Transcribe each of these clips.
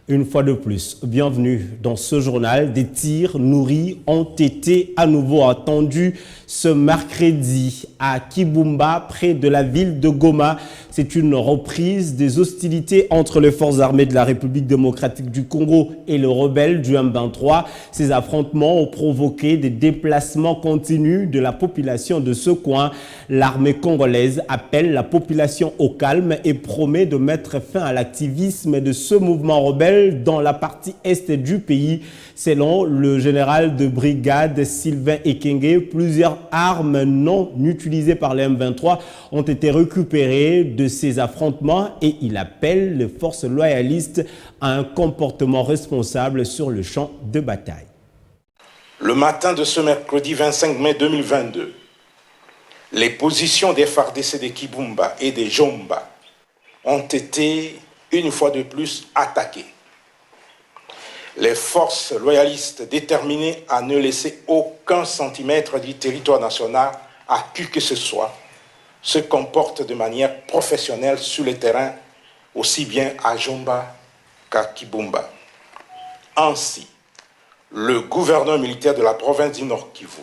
Une fois de plus, bienvenue dans ce journal. Des tirs nourris ont été à nouveau entendus ce mercredi à Kibumba, près de la ville de Goma. C'est une reprise des hostilités entre les forces armées de la République démocratique du Congo et les rebelles du M23. Ces affrontements ont provoqué des déplacements continus de la population de ce coin. L'armée congolaise appelle la population au calme et promet de mettre fin à l'activisme de ce mouvement rebelle dans la partie est du pays. Selon le général de brigade Sylvain Ekenge, plusieurs armes non utilisées par les M23 ont été récupérées de ces affrontements et il appelle les forces loyalistes à un comportement responsable sur le champ de bataille. Le matin de ce mercredi 25 mai 2022, les positions des FARDC de Kibumba et des Jomba ont été une fois de plus attaquées. Les forces loyalistes déterminées à ne laisser aucun centimètre du territoire national à qui que ce soit se comportent de manière professionnelle sur le terrain, aussi bien à Jomba qu'à Kibumba. Ainsi, le gouverneur militaire de la province du Nord Kivu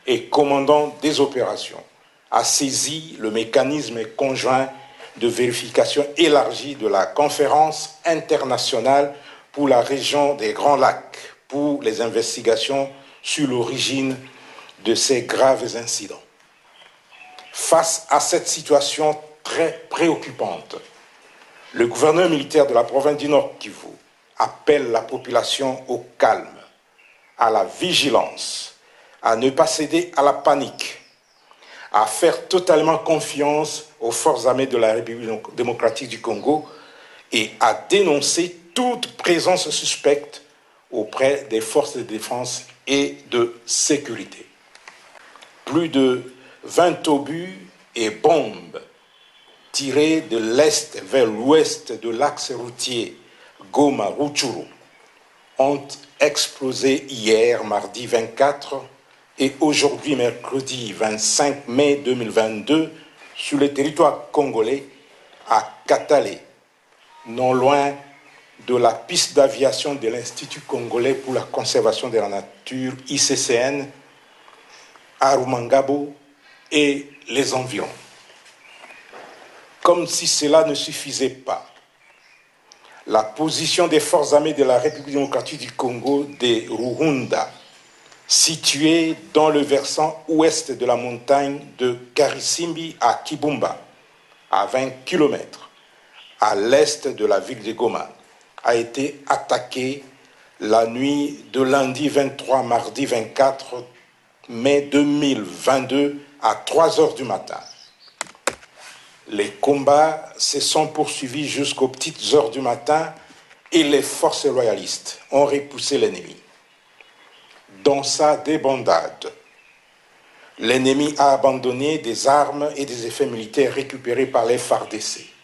et commandant des opérations a saisi le mécanisme conjoint de vérification élargie de la conférence internationale pour la région des Grands Lacs pour les investigations sur l'origine de ces graves incidents. Face à cette situation très préoccupante, le gouverneur militaire de la province du Nord Kivu appelle la population au calme, à la vigilance, à ne pas céder à la panique, à faire totalement confiance aux forces armées de la République démocratique du Congo et à dénoncer toute présence suspecte auprès des forces de défense et de sécurité. Plus de 20 obus et bombes tirés de l'est vers l'ouest de l'axe routier Goma-Rutshuru ont explosé hier, mardi 24, et aujourd'hui, mercredi 25 mai 2022, sur le territoire congolais, à Katale, non loin de la piste d'aviation de l'Institut congolais pour la conservation de la nature, ICCN, à Rumangabo et les environs. Comme si cela ne suffisait pas, la position des forces armées de la République démocratique du Congo des Ruhunda, située dans le versant ouest de la montagne de Karisimbi à Kibumba, à 20 km à l'est de la ville de Goma, a été attaquée la nuit de lundi 23 mardi 24 mai 2022 à 3 heures du matin. Les combats se sont poursuivis jusqu'aux petites heures du matin et les forces loyalistes ont repoussé l'ennemi. Dans sa débandade, l'ennemi a abandonné des armes et des effets militaires récupérés par les FARDC.